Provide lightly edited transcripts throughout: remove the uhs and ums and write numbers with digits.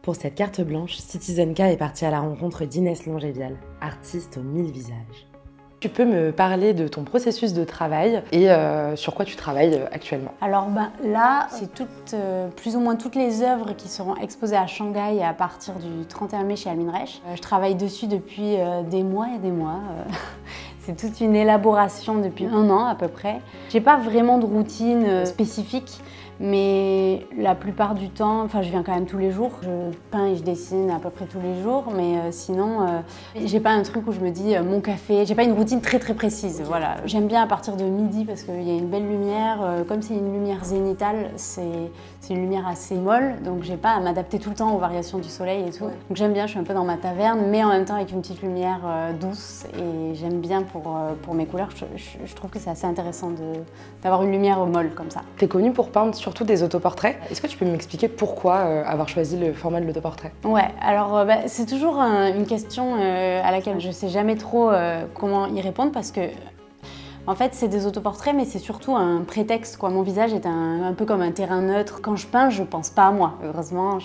Pour cette carte blanche, Citizen K est partie à la rencontre d'Inès Longévial, artiste aux 1000 visages. Tu peux me parler de ton processus de travail et sur quoi tu travailles actuellement? Alors là, c'est plus ou moins toutes les œuvres qui seront exposées à Shanghai à partir du 31 mai chez Almin Reich. Je travaille dessus depuis des mois et des mois. C'est toute une élaboration depuis 1 an à peu près. J'ai pas vraiment de routine spécifique, mais la plupart du temps, je viens quand même tous les jours. Je peins et je dessine à peu près tous les jours, mais sinon, j'ai pas un truc où je me dis mon café. J'ai pas une routine très précise. Voilà. J'aime bien à partir de midi parce qu'il y a une belle lumière. Comme c'est une lumière zénitale, c'est une lumière assez molle, donc j'ai pas à m'adapter tout le temps aux variations du soleil et tout. Ouais. Donc j'aime bien, je suis un peu dans ma taverne, mais en même temps avec une petite lumière douce, et j'aime bien pour mes couleurs. Je trouve que c'est assez intéressant d'avoir une lumière molle comme ça. T'es connue pour peindre surtout des autoportraits. Est-ce que tu peux m'expliquer pourquoi avoir choisi le format de l'autoportrait? Ouais, alors c'est toujours une question à laquelle je sais jamais trop comment y répondre, parce que en fait, c'est des autoportraits, mais c'est surtout un prétexte, quoi. Mon visage est un peu comme un terrain neutre. Quand je peins, je pense pas à moi. Heureusement,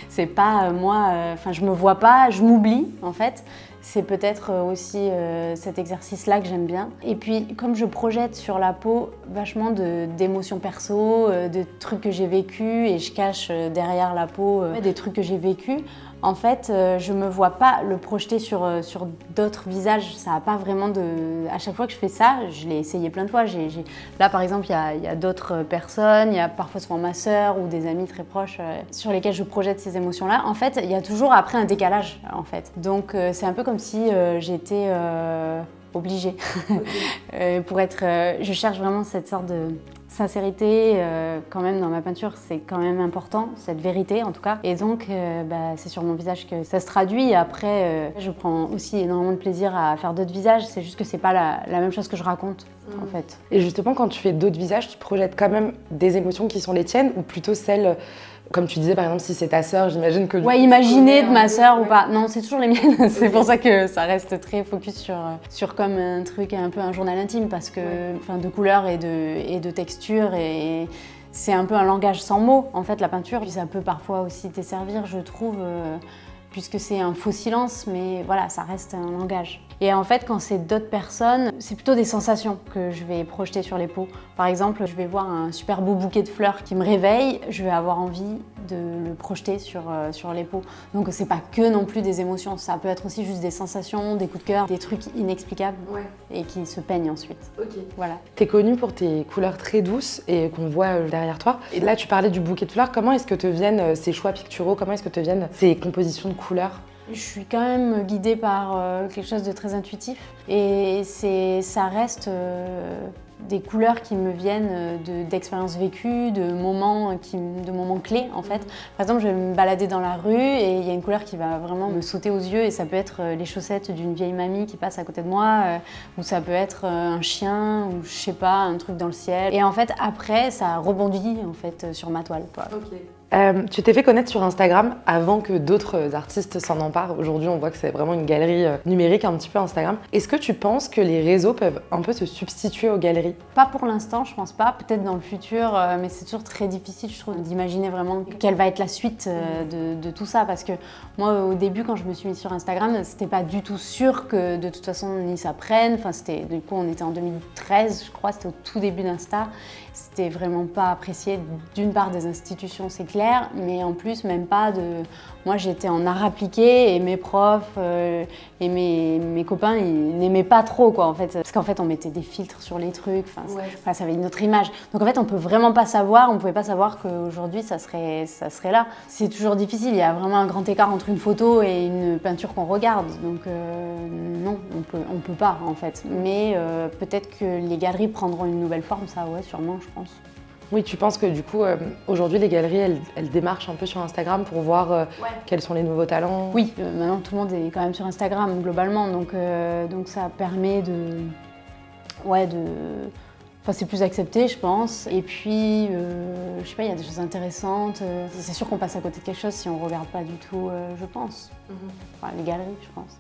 c'est pas moi. Je me vois pas, je m'oublie en fait. C'est peut-être aussi cet exercice-là que j'aime bien. Et puis, comme je projette sur la peau vachement d'émotions perso, de trucs que j'ai vécus, et je cache derrière la peau des trucs que j'ai vécus, en fait, je me vois pas le projeter sur d'autres visages. Ça a pas vraiment de... À chaque fois que je fais ça, je l'ai essayé plein de fois. Là, par exemple, il y a d'autres personnes, il y a parfois souvent ma sœur ou des amis très proches sur lesquels je projette ces émotions-là. En fait, il y a toujours après un décalage, en fait. Donc, c'est un peu comme si j'étais obligée. Je cherche vraiment cette sorte de sincérité quand même dans ma peinture. C'est quand même important, cette vérité en tout cas. Et donc, c'est sur mon visage que ça se traduit. Après, je prends aussi énormément de plaisir à faire d'autres visages. C'est juste que c'est pas la même chose que je raconte, en fait. Et justement, quand tu fais d'autres visages, tu projettes quand même des émotions qui sont les tiennes, ou plutôt celles... Comme tu disais, par exemple, si c'est ta sœur, j'imagine que... Ouais, imaginer de ma sœur ou pas. Non, c'est toujours les miennes. C'est pour ça que ça reste très focus sur comme un truc, un peu un journal intime, parce que, de couleurs et de textures, et c'est un peu un langage sans mots, en fait, la peinture. Puis ça peut parfois aussi desservir, je trouve, puisque c'est un faux silence, mais voilà, ça reste un langage. Et en fait, quand c'est d'autres personnes, c'est plutôt des sensations que je vais projeter sur les peaux. Par exemple, je vais voir un super beau bouquet de fleurs qui me réveille, je vais avoir envie de le projeter sur les peaux. Donc c'est pas que non plus des émotions, ça peut être aussi juste des sensations, des coups de cœur, des trucs inexplicables et qui se peignent ensuite. Ok. Voilà. T'es connue pour tes couleurs très douces et qu'on voit derrière toi. Et là, tu parlais du bouquet de fleurs. Comment est-ce que te viennent ces choix picturaux? Comment est-ce que te viennent ces compositions de couleurs? Je suis quand même guidée par quelque chose de très intuitif, et ça reste des couleurs qui me viennent d'expériences vécues, de moments clés en fait. Par exemple, je vais me balader dans la rue et il y a une couleur qui va vraiment me sauter aux yeux, et ça peut être les chaussettes d'une vieille mamie qui passe à côté de moi, ou ça peut être un chien, ou je sais pas, un truc dans le ciel. Et en fait, après, ça rebondit en fait sur ma toile, quoi. Okay. Tu t'es fait connaître sur Instagram avant que d'autres artistes s'en emparent. Aujourd'hui, on voit que c'est vraiment une galerie numérique, un petit peu Instagram. Est-ce que tu penses que les réseaux peuvent un peu se substituer aux galeries? Pas pour l'instant, je pense pas. Peut-être dans le futur, mais c'est toujours très difficile, je trouve, d'imaginer vraiment quelle va être la suite de tout ça. Parce que moi, au début, quand je me suis mise sur Instagram, c'était pas du tout sûr que de toute façon, ni ça prenne. Du coup, on était en 2013, je crois, c'était au tout début d'Insta. C'était vraiment pas apprécié d'une part des institutions, c'est clair, mais en plus même pas de... Moi j'étais en art appliqué et mes profs et mes copains ils n'aimaient pas trop, quoi, en fait, parce qu'en fait on mettait des filtres sur les trucs, ça avait une autre image. Donc en fait on peut vraiment pas savoir, on pouvait pas savoir qu'aujourd'hui ça serait là. C'est toujours difficile, il y a vraiment un grand écart entre une photo et une peinture qu'on regarde, donc non, on peut pas en fait. Mais peut-être que les galeries prendront une nouvelle forme, ça ouais, sûrement, je pense. Oui, tu penses que du coup, aujourd'hui, les galeries, elles démarchent un peu sur Instagram pour voir quels sont les nouveaux talents? Oui, maintenant tout le monde est quand même sur Instagram globalement, donc ça permet Enfin, c'est plus accepté, je pense. Et puis, je sais pas, il y a des choses intéressantes. C'est sûr qu'on passe à côté de quelque chose si on regarde pas du tout, je pense. Enfin, les galeries, je pense.